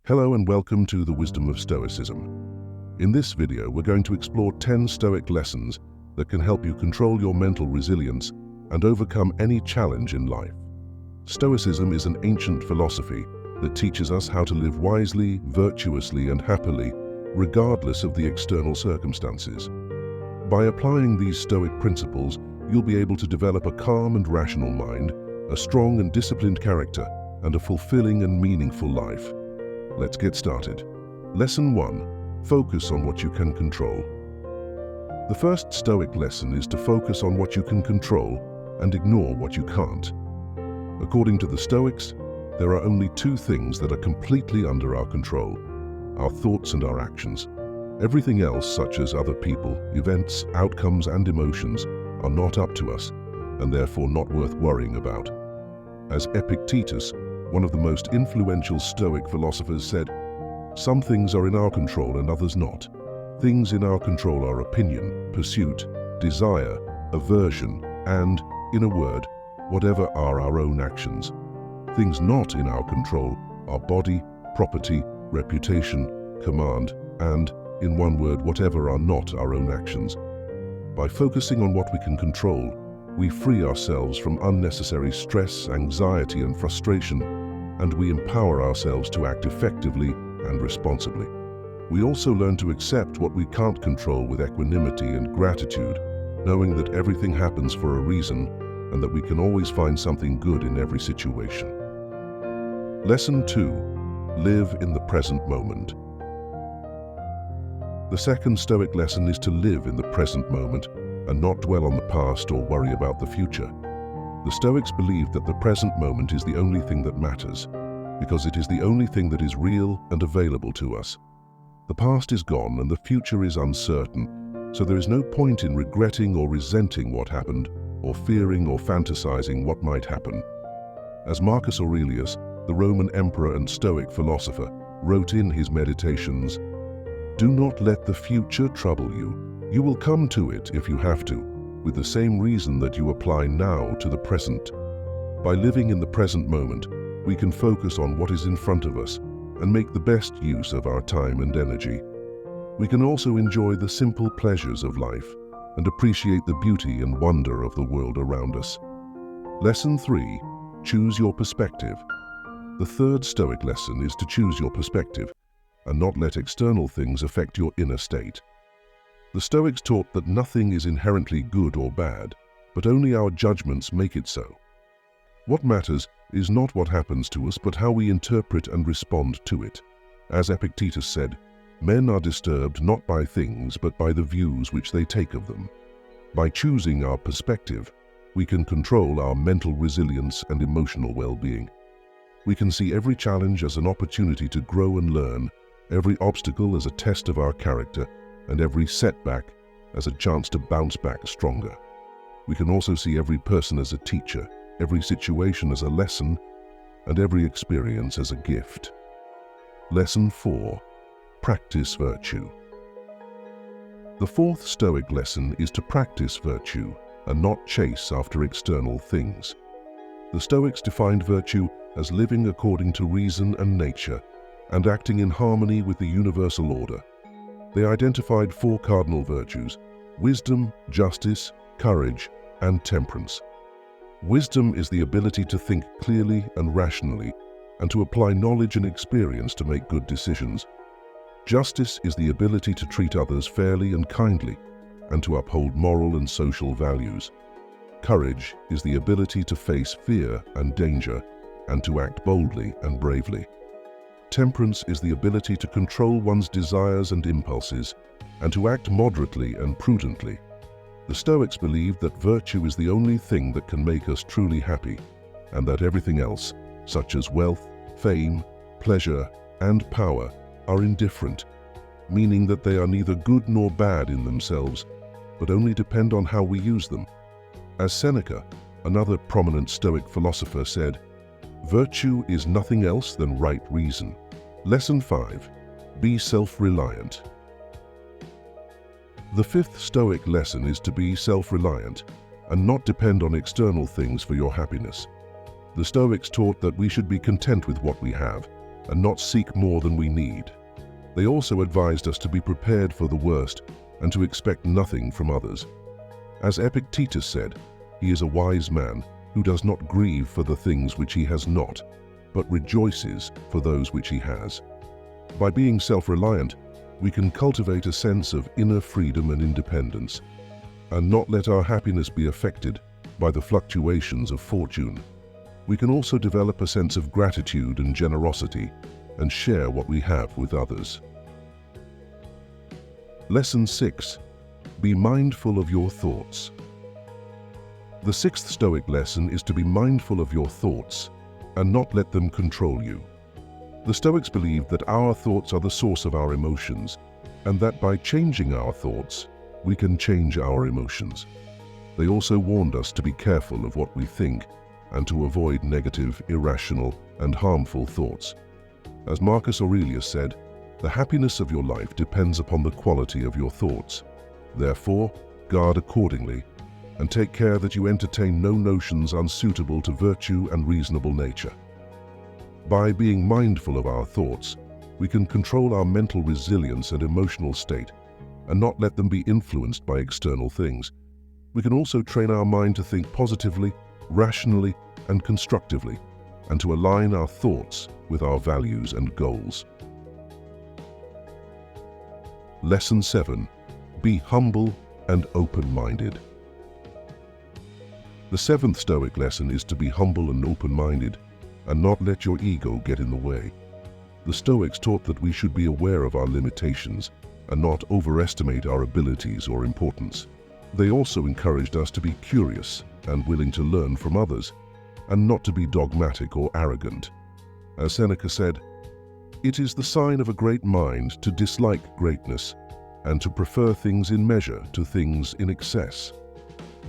Hello and welcome to the Wisdom of Stoicism. In this video, we're going to explore 10 Stoic lessons that can help you control your mental resilience and overcome any challenge in life. Stoicism is an ancient philosophy that teaches us how to live wisely, virtuously, and happily, regardless of the external circumstances. By applying these Stoic principles, you'll be able to develop a calm and rational mind, a strong and disciplined character, and a fulfilling and meaningful life. Let's get started. Lesson 1. Focus on what you can control. The first Stoic lesson is to focus on what you can control and ignore what you can't. According to the Stoics, there are only two things that are completely under our control: our thoughts and our actions. Everything else, such as other people, events, outcomes, and emotions, are not up to us, and therefore not worth worrying about. As Epictetus, one of the most influential Stoic philosophers, said, "Some things are in our control and others not. Things in our control are opinion, pursuit, desire, aversion, and, in a word, whatever are our own actions. Things not in our control are body, property, reputation, command, and, in one word, whatever are not our own actions." By focusing on what we can control, we free ourselves from unnecessary stress, anxiety, and frustration, and we empower ourselves to act effectively and responsibly. We also learn to accept what we can't control with equanimity and gratitude, knowing that everything happens for a reason and that we can always find something good in every situation. Lesson 2. Live in the present moment. The second Stoic lesson is to live in the present moment and not dwell on the past or worry about the future. The Stoics believed that the present moment is the only thing that matters, because it is the only thing that is real and available to us. The past is gone and the future is uncertain, so there is no point in regretting or resenting what happened, or fearing or fantasizing what might happen. As Marcus Aurelius, the Roman emperor and Stoic philosopher, wrote in his Meditations, "Do not let the future trouble you. You will come to it if you have to, with the same reason that you apply now to the present." By living in the present moment, we can focus on what is in front of us and make the best use of our time and energy. We can also enjoy the simple pleasures of life and appreciate the beauty and wonder of the world around us. Lesson 3. Choose your perspective. The third Stoic lesson is to choose your perspective and not let external things affect your inner state. The Stoics taught that nothing is inherently good or bad, but only our judgments make it so. What matters is not what happens to us, but how we interpret and respond to it. As Epictetus said, "Men are disturbed not by things, but by the views which they take of them." By choosing our perspective, we can control our mental resilience and emotional well-being. We can see every challenge as an opportunity to grow and learn, every obstacle as a test of our character, and every setback as a chance to bounce back stronger. We can also see every person as a teacher, every situation as a lesson, and every experience as a gift. Lesson 4. Practice virtue. The fourth Stoic lesson is to practice virtue and not chase after external things. The Stoics defined virtue as living according to reason and nature and acting in harmony with the universal order. They identified 4 cardinal virtues: wisdom, justice, courage, and temperance. Wisdom is the ability to think clearly and rationally, and to apply knowledge and experience to make good decisions. Justice is the ability to treat others fairly and kindly, and to uphold moral and social values. Courage is the ability to face fear and danger, and to act boldly and bravely. Temperance is the ability to control one's desires and impulses, and to act moderately and prudently. The Stoics believed that virtue is the only thing that can make us truly happy, and that everything else, such as wealth, fame, pleasure, and power, are indifferent, meaning that they are neither good nor bad in themselves, but only depend on how we use them. As Seneca, another prominent Stoic philosopher, said, "Virtue is nothing else than right reason." Lesson 5. Be self-reliant. The fifth Stoic lesson is to be self-reliant and not depend on external things for your happiness. The Stoics taught that we should be content with what we have and not seek more than we need. They also advised us to be prepared for the worst and to expect nothing from others. As Epictetus said, he is a wise man who does not grieve for the things which he has not, but rejoices for those which he has. By being self-reliant, we can cultivate a sense of inner freedom and independence, and not let our happiness be affected by the fluctuations of fortune. We can also develop a sense of gratitude and generosity and share what we have with others. Lesson 6. Be mindful of your thoughts. The sixth Stoic lesson is to be mindful of your thoughts and not let them control you. The Stoics believed that our thoughts are the source of our emotions, and that by changing our thoughts, we can change our emotions. They also warned us to be careful of what we think and to avoid negative, irrational, and harmful thoughts. As Marcus Aurelius said, the happiness of your life depends upon the quality of your thoughts. Therefore, guard accordingly, and take care that you entertain no notions unsuitable to virtue and reasonable nature. By being mindful of our thoughts, we can control our mental resilience and emotional state, and not let them be influenced by external things. We can also train our mind to think positively, rationally, and constructively, and to align our thoughts with our values and goals. Lesson 7. Be humble and open-minded. The seventh Stoic lesson is to be humble and open-minded, and not let your ego get in the way. The Stoics taught that we should be aware of our limitations and not overestimate our abilities or importance. They also encouraged us to be curious and willing to learn from others, and not to be dogmatic or arrogant. As Seneca said, "It is the sign of a great mind to dislike greatness, and to prefer things in measure to things in excess."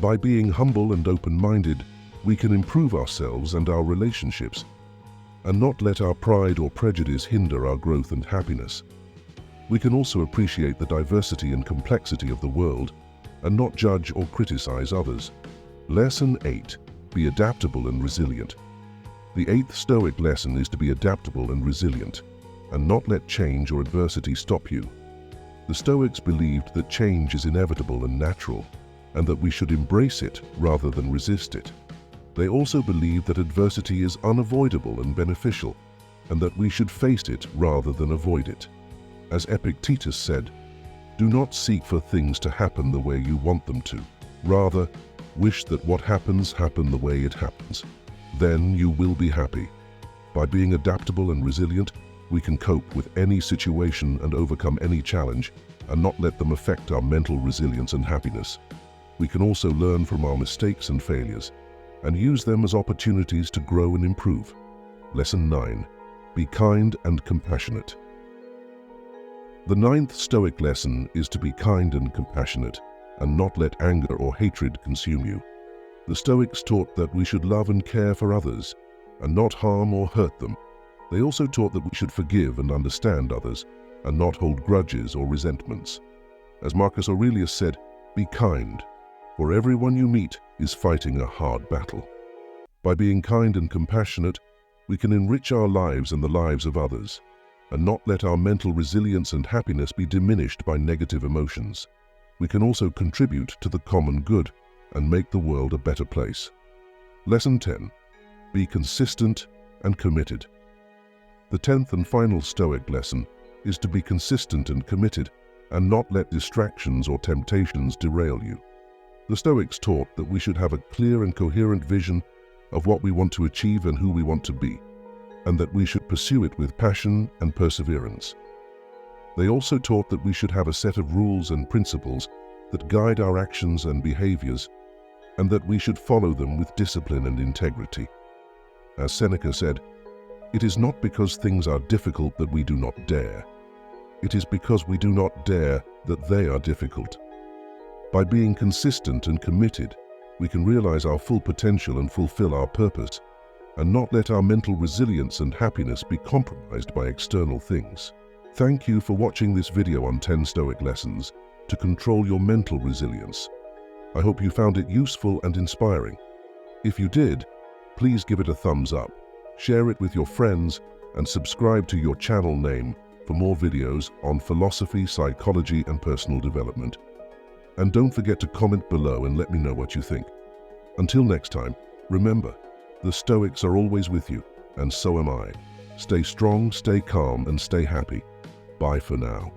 By being humble and open-minded, we can improve ourselves and our relationships, and not let our pride or prejudice hinder our growth and happiness. We can also appreciate the diversity and complexity of the world, and not judge or criticize others. Lesson 8. Be adaptable and resilient. The eighth Stoic lesson is to be adaptable and resilient, and not let change or adversity stop you. The Stoics believed that change is inevitable and natural, and that we should embrace it rather than resist it. They also believed that adversity is unavoidable and beneficial, and that we should face it rather than avoid it. As Epictetus said, "Do not seek for things to happen the way you want them to. Rather, wish that what happens happen the way it happens. Then you will be happy." By being adaptable and resilient, we can cope with any situation and overcome any challenge, and not let them affect our mental resilience and happiness. We can also learn from our mistakes and failures, and use them as opportunities to grow and improve. Lesson 9. Be kind and compassionate. The ninth Stoic lesson is to be kind and compassionate, and not let anger or hatred consume you. The Stoics taught that we should love and care for others, and not harm or hurt them. They also taught that we should forgive and understand others, and not hold grudges or resentments. As Marcus Aurelius said, "Be kind, for everyone you meet is fighting a hard battle." By being kind and compassionate, we can enrich our lives and the lives of others, and not let our mental resilience and happiness be diminished by negative emotions. We can also contribute to the common good and make the world a better place. Lesson 10. Be consistent and committed. The 10th and final Stoic lesson is to be consistent and committed, and not let distractions or temptations derail you. The Stoics taught that we should have a clear and coherent vision of what we want to achieve and who we want to be, and that we should pursue it with passion and perseverance. They also taught that we should have a set of rules and principles that guide our actions and behaviors, and that we should follow them with discipline and integrity. As Seneca said, "It is not because things are difficult that we do not dare. It is because we do not dare that they are difficult." By being consistent and committed, we can realize our full potential and fulfill our purpose, and not let our mental resilience and happiness be compromised by external things. Thank you for watching this video on 10 Stoic lessons to control your mental resilience. I hope you found it useful and inspiring. If you did, please give it a thumbs up, share it with your friends, and subscribe to your channel name for more videos on philosophy, psychology, and personal development. And don't forget to comment below and let me know what you think. Until next time, remember, the Stoics are always with you, and so am I. Stay strong, stay calm, and stay happy. Bye for now.